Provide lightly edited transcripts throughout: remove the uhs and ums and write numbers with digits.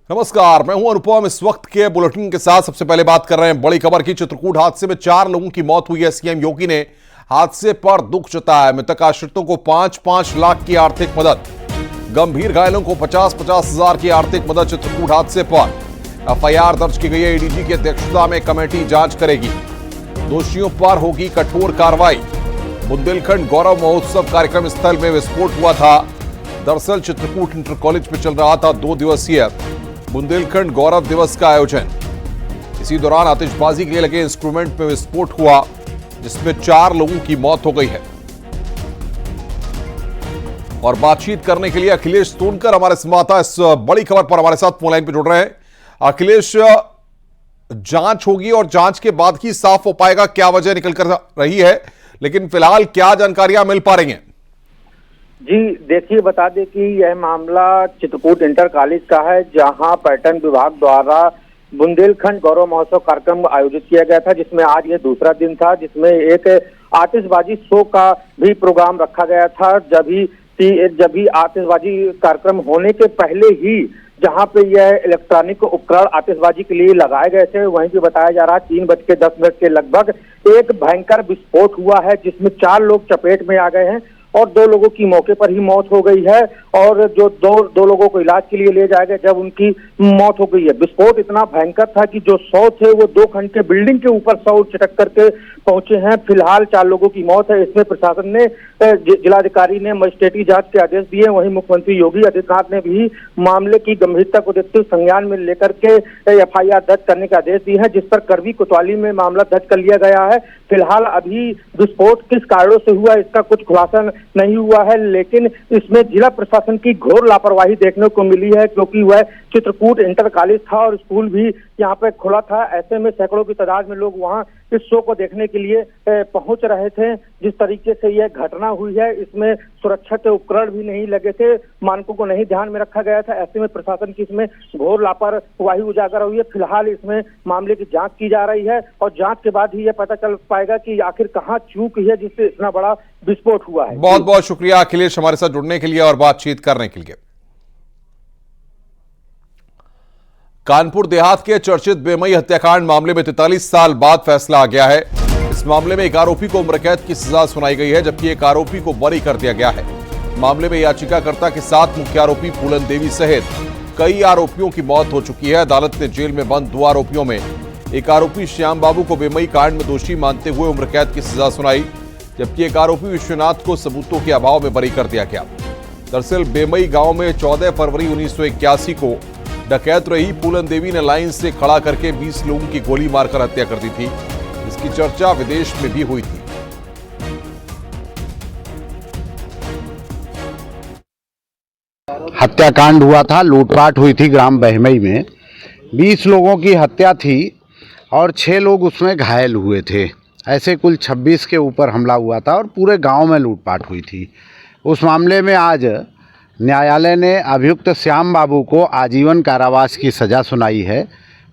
नमस्कार, मैं हूं अनुपम। इस वक्त के बुलेटिन के साथ सबसे पहले बात कर रहे हैं बड़ी खबर की। चित्रकूट हादसे में 4 लोगों की मौत हुई है। सीएम योगी ने हादसे पर दुख जताया। मृतक आश्रितों को 5-5 लाख की आर्थिक मदद, गंभीर घायलों को 50-50 हजार की आर्थिक मदद। चित्रकूट हादसे पर एफआईआर दर्ज की गई है। एडीजी की अध्यक्षता में कमेटी जांच करेगी। दोषियों पर होगी कठोर कार्रवाई। बुंदेलखंड गौरव महोत्सव कार्यक्रम स्थल में विस्फोट हुआ था। दरअसल चित्रकूट इंटर कॉलेज में चल रहा था 2 दिवसीय बुंदेलखंड गौरव दिवस का आयोजन। इसी दौरान आतिशबाजी के लिए लगे इंस्ट्रूमेंट में विस्फोट हुआ, जिसमें 4 लोगों की मौत हो गई है। और बातचीत करने के लिए अखिलेश सोनकर हमारे संवाददाता इस बड़ी खबर पर हमारे साथ फोन लाइन पर जुड़ रहे हैं। अखिलेश, जांच होगी और जांच के बाद ही साफ हो पाएगा क्या वजह निकल कर रही है, लेकिन फिलहाल क्या जानकारियां मिल पा रही हैं? जी देखिए, बता दें कि यह मामला चित्रकूट इंटर कॉलेज का है, जहां पर्यटन विभाग द्वारा बुंदेलखंड गौरव महोत्सव कार्यक्रम आयोजित किया गया था, जिसमें आज ये दूसरा दिन था, जिसमें एक आतिशबाजी शो का भी प्रोग्राम रखा गया था। जब भी आतिशबाजी कार्यक्रम होने के पहले ही जहां पे यह इलेक्ट्रॉनिक उपकरण आतिशबाजी के लिए लगाए गए थे, वहीं पे बताया जा रहा है 3:10 के लगभग एक भयंकर विस्फोट हुआ है, जिसमें 4 लोग चपेट में आ गए हैं और 2 लोगों की मौके पर ही मौत हो गई है। और जो दो लोगों को इलाज के लिए ले जाया गया, जब उनकी मौत हो गई है। विस्फोट इतना भयंकर था कि जो 100 थे वो 2 खंड के बिल्डिंग के ऊपर 100 चटक करके पहुंचे हैं। फिलहाल 4 लोगों की मौत है। इसमें प्रशासन ने, जिलाधिकारी ने मजिस्ट्रेटी जांच के आदेश दिए। वहीं मुख्यमंत्री योगी आदित्यनाथ ने भी मामले की गंभीरता को देखते हुए संज्ञान में लेकर के एफआईआर दर्ज करने के आदेश दिए हैं, जिस पर करवी कोतवाली में मामला दर्ज कर लिया गया है। फिलहाल अभी विस्फोट किस कारणों से हुआ, इसका कुछ खुलासा नहीं हुआ है, लेकिन इसमें जिला प्रशासन की घोर लापरवाही देखने को मिली है, क्योंकि वह चित्रकूट इंटर कॉलेज था और स्कूल भी यहाँ पे खुला था। ऐसे में सैकड़ों की तादाद में लोग वहाँ इस शो को देखने के लिए पहुंच रहे थे। जिस तरीके से यह घटना हुई है, इसमें सुरक्षा के उपकरण भी नहीं लगे थे, मानकों को नहीं ध्यान में रखा गया था। ऐसे में प्रशासन की इसमें घोर लापरवाही उजागर हुई है। फिलहाल इसमें मामले की जांच की जा रही है और जांच के बाद ही यह पता चल पाएगा कि आखिर कहाँ चूक है जिससे इतना बड़ा विस्फोट हुआ है। बहुत बहुत शुक्रिया अखिलेश, हमारे साथ जुड़ने के लिए और बातचीत करने के लिए। कानपुर देहात के चर्चित बेमई हत्याकांड मामले में 43 साल बाद फैसला आ गया है। इस मामले में एक आरोपी को उम्र कैद की सजा सुनाई गई है, जबकि एक आरोपी को बरी कर दिया गया है। मामले में याचिकाकर्ता के साथ मुख्य आरोपी फूलन देवी सहित कई आरोपियों की मौत हो चुकी है। अदालत ने जेल में बंद 2 आरोपियों में एक आरोपी श्याम बाबू को बेमई कांड में दोषी मानते हुए उम्र कैद की सजा सुनाई, जबकि एक आरोपी विश्वनाथ को सबूतों के अभाव में बरी कर दिया गया। दरअसल बेमई गांव में 14 फरवरी 1981 को डकैत रही फूलन देवी ने लाइन से खड़ा करके 20 लोगों की गोली मारकर हत्या कर दी थी। इसकी चर्चा विदेश में भी हुई थी। हत्याकांड हुआ था, लूटपाट हुई थी ग्राम बहमई में। 20 लोगों की हत्या थी और 6 लोग उसमें घायल हुए थे। ऐसे कुल 26 के ऊपर हमला हुआ था और पूरे गांव में लूटपाट हुई थी। उस मामले में आज न्यायालय ने अभियुक्त श्याम बाबू को आजीवन कारावास की सज़ा सुनाई है।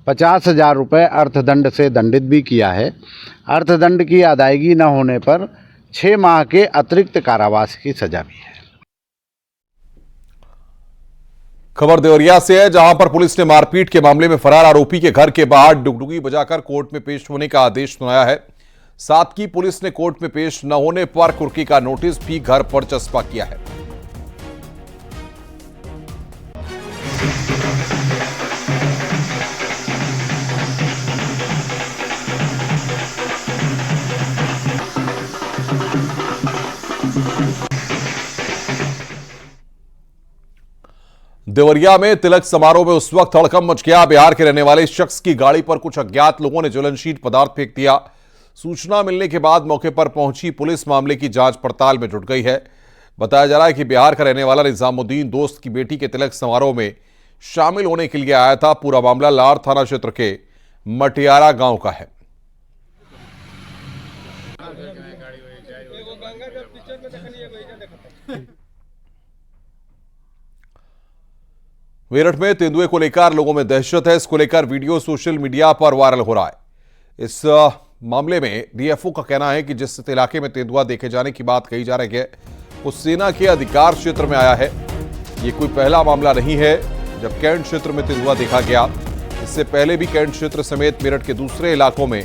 50,000 रुपये अर्थदंड से दंडित भी किया है। अर्थदंड की अदायगी न होने पर 6 माह के अतिरिक्त कारावास की सज़ा भी है। खबर देवरिया से है, जहां पर पुलिस ने मारपीट के मामले में फरार आरोपी के घर के बाहर डुगडुगी बजाकर कोर्ट में पेश होने का आदेश सुनाया है। साथ ही पुलिस ने कोर्ट में पेश न होने पर कुर्की का नोटिस भी घर पर चस्पा किया है। देवरिया में तिलक समारोह में उस वक्त हड़कंप मच गया। बिहार के रहने वाले शख्स की गाड़ी पर कुछ अज्ञात लोगों ने ज्वलनशील पदार्थ फेंक दिया। सूचना मिलने के बाद मौके पर पहुंची पुलिस मामले की जांच पड़ताल में जुट गई है। बताया जा रहा है कि बिहार का रहने वाला निजामुद्दीन दोस्त की बेटी के तिलक समारोह में शामिल होने के लिए आया था। पूरा मामला लार थाना क्षेत्र के मटियारा गांव का है। मेरठ में तेंदुए को लेकर लोगों में दहशत है। इसको लेकर वीडियो सोशल मीडिया पर वायरल हो रहा है। इस मामले में डीएफओ का कहना है कि जिस इलाके में तेंदुआ देखे जाने की बात कही जा रही है वो सेना के अधिकार क्षेत्र में आया है। ये कोई पहला मामला नहीं है जब कैंट क्षेत्र में तेंदुआ देखा गया। इससे पहले भी कैंट क्षेत्र समेत मेरठ के दूसरे इलाकों में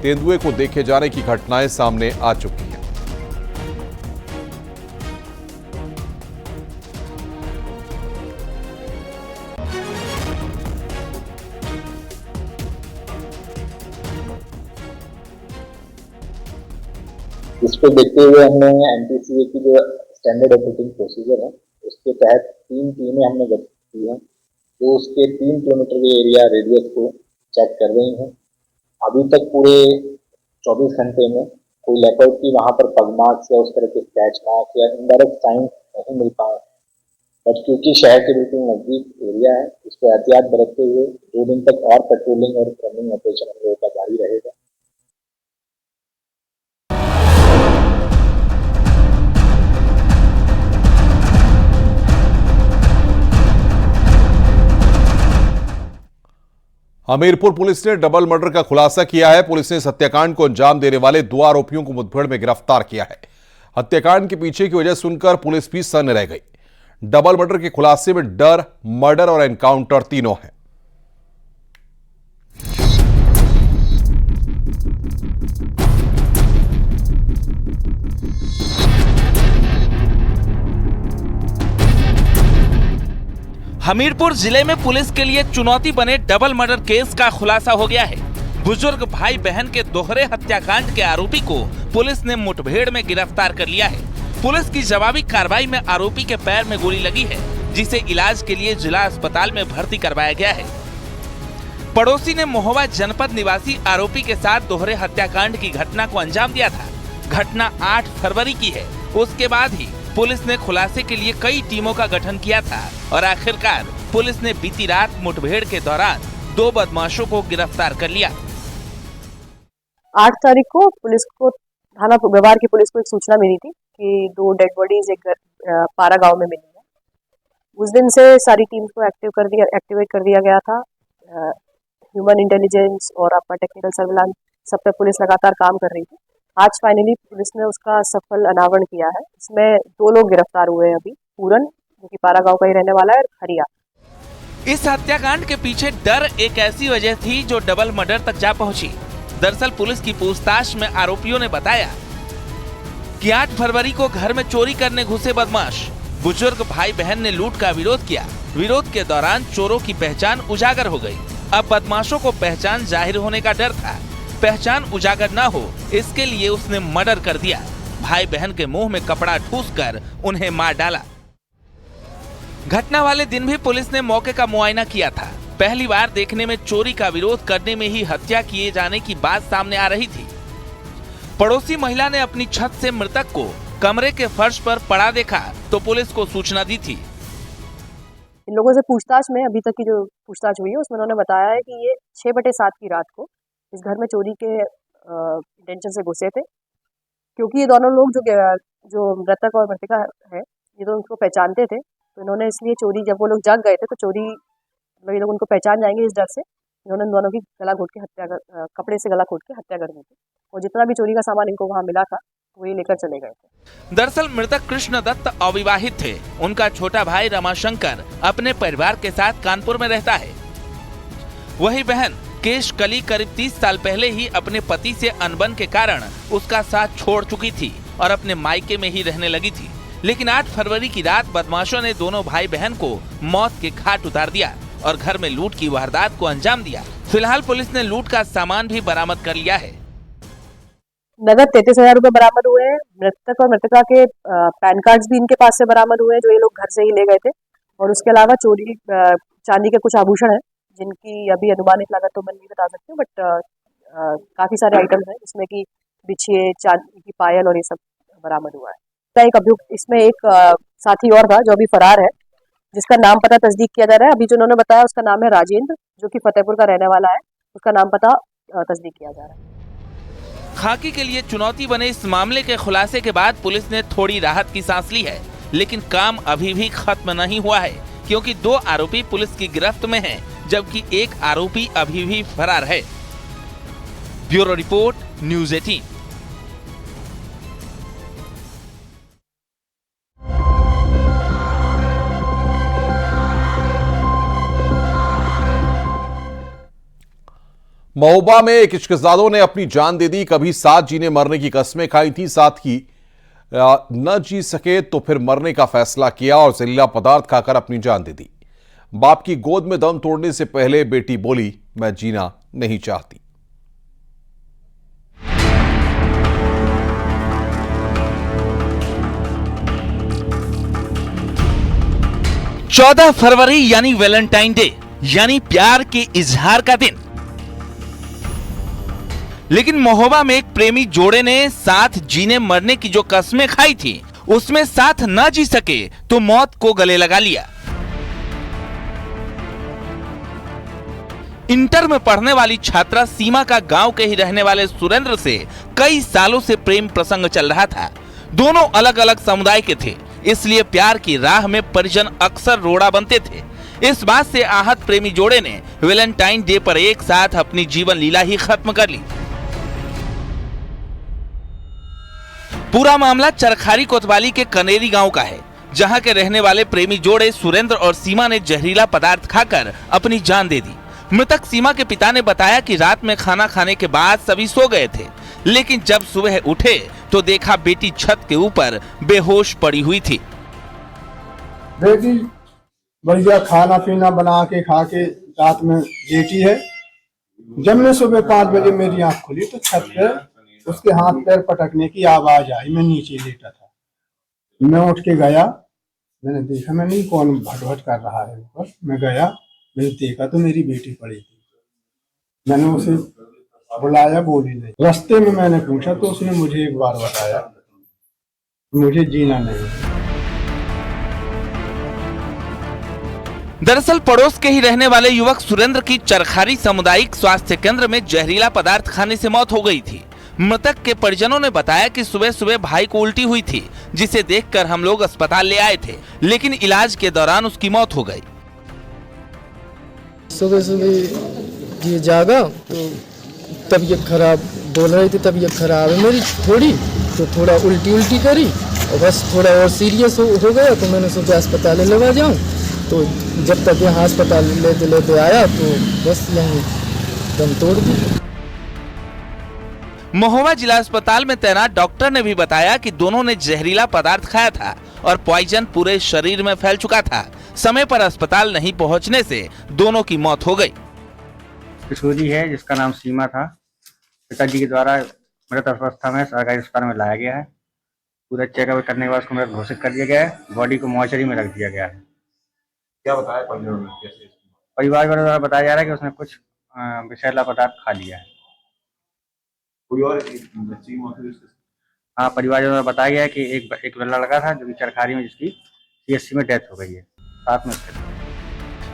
तेंदुए को देखे जाने की घटनाएं सामने आ चुकी हैं। इसको देखते हुए हमने एनटीसीए की जो स्टैंडर्ड ऑपरेटिंग प्रोसीजर है उसके तहत 3 टीमें हमने गठित की हैं जो उसके 3 किलोमीटर के एरिया रेडियस को चेक कर रही हैं। अभी तक पूरे 24 घंटे में कोई लेपर्ड की वहाँ पर पग मार्क्स या उस तरह के स्क्रैच मार्क्स या इनडायरेक्ट साइन नहीं मिल पाए। बट क्योंकि शहर के बिल्कुल नजदीक एरिया है, इसको एहतियात बरतते हुए 2 दिन तक और पेट्रोलिंग और स्क्रैनिंग ऑपरेशन हम लोगों का जारी रहेगा। हमीरपुर पुलिस ने डबल मर्डर का खुलासा किया है। पुलिस ने इस हत्याकांड को अंजाम देने वाले 2 आरोपियों को मुठभेड़ में गिरफ्तार किया है। हत्याकांड के पीछे की वजह सुनकर पुलिस भी सन्न रह गई। डबल मर्डर के खुलासे में डर, मर्डर और एनकाउंटर तीनों हैं। हमीरपुर जिले में पुलिस के लिए चुनौती बने डबल मर्डर केस का खुलासा हो गया है। बुजुर्ग भाई बहन के दोहरे हत्याकांड के आरोपी को पुलिस ने मुठभेड़ में गिरफ्तार कर लिया है। पुलिस की जवाबी कार्रवाई में आरोपी के पैर में गोली लगी है, जिसे इलाज के लिए जिला अस्पताल में भर्ती करवाया गया है। पड़ोसी ने महोबा जनपद निवासी आरोपी के साथ दोहरे हत्याकांड की घटना को अंजाम दिया था। घटना 8 फरवरी की है। उसके बाद ही पुलिस ने खुलासे के लिए कई टीमों का गठन किया था और आखिरकार पुलिस ने बीती रात मुठभेड़ के दौरान 2 बदमाशों को गिरफ्तार कर लिया। 8 तारीख को पुलिस को थाना व्यवहार की पुलिस को एक सूचना मिली थी कि 2 डेड बॉडीज एक पारा गांव में मिली है। उस दिन से सारी टीम को एक्टिवेट कर दिया गया था। ह्यूमन इंटेलिजेंस और आपका टेक्निकल सर्विलांस सब पे पुलिस लगातार काम कर रही थी। आज फाइनली पुलिस ने उसका सफल अनावरण किया है। इसमें 2 लोग गिरफ्तार हुए हैं अभी, पूरन जो कि पारा गांव का ही रहने वाला है और खरिया। इस हत्याकांड के पीछे डर एक ऐसी वजह थी जो डबल मर्डर तक जा पहुंची। दरअसल पुलिस की पूछताछ में आरोपियों ने बताया कि 8 फरवरी को घर में चोरी करने घुसे बदमाश। बुजुर्ग भाई बहन ने लूट का विरोध किया। विरोध के दौरान चोरों की पहचान उजागर हो गई। अब बदमाशों को पहचान जाहिर होने का डर था। पहचान उजागर न हो इसके लिए उसने मर्डर कर दिया। भाई बहन के मुंह में कपड़ा ठूसकर उन्हें मार डाला। घटना वाले दिन भी पुलिस ने मौके का मुआयना किया था। पहली बार देखने में चोरी का विरोध करने में ही हत्या किए जाने की बात सामने आ रही थी। पड़ोसी महिला ने अपनी छत से मृतक को कमरे के फर्श पर पड़ा देखा तो पुलिस को सूचना दी थी। इन लोगों से पूछताछ में अभी तक की जो पूछताछ हुई है उसमें उन्होंने बताया है कि ये 6/7 की रात को इस घर में चोरी के इंटेंशन से घुसे थे, क्योंकि ये दोनों लोग जो मृतक और मृतिका है ये तो उनको पहचानते थे। तो इन्होंने इसलिए चोरी, जब वो लोग जाग गए थे तो चोरी, ये लोग उनको पहचान जाएंगे इस डर से इन्होंने दोनों की गला घोट के कपड़े से गला घोट के हत्या कर दी थी। और जितना भी चोरी का सामान इनको वहाँ मिला था वो ये लेकर चले गए थे। दरअसल मृतक कृष्ण दत्त अविवाहित थे। उनका छोटा भाई रमाशंकर अपने परिवार के साथ कानपुर में रहता है। वही बहन केश कली करीब 30 साल पहले ही अपने पति से अनबन के कारण उसका साथ छोड़ चुकी थी और अपने मायके में ही रहने लगी थी। लेकिन 8 फरवरी की रात बदमाशों ने दोनों भाई बहन को मौत के घाट उतार दिया और घर में लूट की वारदात को अंजाम दिया। फिलहाल पुलिस ने लूट का सामान भी बरामद कर लिया है। नगद 33,000 रुपए बरामद हुए हैं। मृतक और मृतिका के पैन कार्ड्स भी इनके पास से बरामद हुए हैं जो ये लोग घर से ही ले गए थे। और उसके अलावा चोरी चांदी के कुछ आभूषण हैं जिनकी अभी अनुमानित लागत तो मैं नहीं बता सकती हूँ, बट काफी सारे आइटम्स हैं जिसमें कि बिछिए, चांदी की पायल और ये सब बरामद हुआ है। एक अभियुक्त इसमें एक साथी और था जो अभी फरार है, जिसका नाम पता तस्दीक किया जा रहा है। अभी जो उन्होंने बताया उसका नाम है राजेंद्र, जो कि फतेहपुर का रहने वाला है। उसका नाम पता तस्दीक किया जा रहा है। खाकी के लिए चुनौती बने इस मामले के खुलासे के बाद पुलिस ने थोड़ी राहत की सांस ली है, लेकिन काम अभी भी खत्म नहीं हुआ है, क्योंकि 2 आरोपी पुलिस की गिरफ्त में हैं, जबकि 1 आरोपी अभी भी फरार है। Bureau report, news 18। महोबा में एक इश्कजादों ने अपनी जान दे दी। कभी साथ जीने मरने की कस्में खाई थी, साथ ही न जी सके तो फिर मरने का फैसला किया और जहरीला पदार्थ खाकर अपनी जान दे दी। बाप की गोद में दम तोड़ने से पहले बेटी बोली, मैं जीना नहीं चाहती। चौदह फरवरी यानी वैलेंटाइन डे, यानी प्यार के इजहार का दिन। लेकिन महोबा में एक प्रेमी जोड़े ने साथ जीने मरने की जो कस्में खाई थी, उसमें साथ न जी सके तो मौत को गले लगा लिया। इंटर में पढ़ने वाली छात्रा सीमा का गांव के ही रहने वाले सुरेंद्र से कई सालों से प्रेम प्रसंग चल रहा था। दोनों अलग अलग समुदाय के थे, इसलिए प्यार की राह में परिजन अक्सर रोड़ा बनते थे। इस बात से आहत प्रेमी जोड़े ने वैलेंटाइन डे पर एक साथ अपनी जीवन लीला ही खत्म कर ली। पूरा मामला चरखारी कोतवाली के कनेरी गांव का है, जहां के रहने वाले प्रेमी जोड़े सुरेंद्र और सीमा ने जहरीला पदार्थ खाकर अपनी जान दे दी। मृतक सीमा के पिता ने बताया कि रात में खाना खाने के बाद सभी सो गए थे, लेकिन जब सुबह उठे तो देखा बेटी छत के ऊपर बेहोश पड़ी हुई थी। बेटी बढ़िया खाना पीना बना के खा के रात में लेटी है। जब मैं सुबह 5 बजे मेरी आंख खुली तो छत पे उसके हाथ पैर पटकने की आवाज आई। मैं नीचे लेटा था, मैं उठ के गया, मैंने देखा मैं नहीं कौन भटभट कर रहा है ऊपर। मैं गया, मैंने देखा तो मेरी बेटी पड़ी थी। मैंने उसे बुलाया, बोली नहीं। रास्ते में मैंने पूछा तो उसने मुझे एक बार बताया, मुझे जीना नहीं। दरअसल पड़ोस के ही रहने वाले युवक सुरेंद्र की चरखारी सामुदायिक स्वास्थ्य केंद्र में जहरीला पदार्थ खाने से मौत हो गई थी। मृतक के परिजनों ने बताया कि सुबह सुबह भाई को उल्टी हुई थी, जिसे देखकर हम लोग अस्पताल ले आए थे, लेकिन इलाज के दौरान उसकी मौत हो गई। सुबह सुबह ये जागा तो तबीयत खराब, बोल रही थी तबीयत खराब है मेरी थोड़ी, तो थोड़ा उल्टी करी और बस थोड़ा और सीरियस हो गया तो मैंने सोचा अस्पताल लेवा जाऊं। तो जब तक यहाँ अस्पताल लेते आया तो बस यहीं दम तोड़ दी। महोबा जिला अस्पताल में तैनात डॉक्टर ने भी बताया कि दोनों ने जहरीला पदार्थ खाया था और पॉइजन पूरे शरीर में फैल चुका था। समय पर अस्पताल नहीं पहुंचने से दोनों की मौत हो गई। किशोरी है जिसका नाम सीमा था, पिताजी के द्वारा मृत अवस्था में सरकारी अस्पताल में लाया गया है। पूरा चेकअप करने के बाद उसको मृत घोषित कर दिया गया है। बॉडी को मॉर्चरी में रख दिया गया है। क्या बताया परिजनों ने? परिवार वालों द्वारा बताया जा रहा है कि उसने कुछ विषैला पदार्थ खा लिया है। कोई और बच्ची की मौत हुई? हाँ, परिवार द्वारा बताया गया है कि एक लड़का था जो कि चरखारी में जिसकी CHC में डेथ हो गई है, साथ में।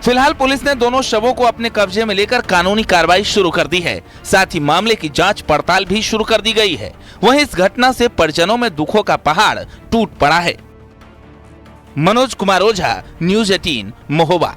फिलहाल पुलिस ने दोनों शवों को अपने कब्जे में लेकर कानूनी कार्रवाई शुरू कर दी है। साथ ही मामले की जांच पड़ताल भी शुरू कर दी गई है। वहीं इस घटना से परिजनों में दुखों का पहाड़ टूट पड़ा है। मनोज कुमार ओझा, न्यूज़ 18, महोबा।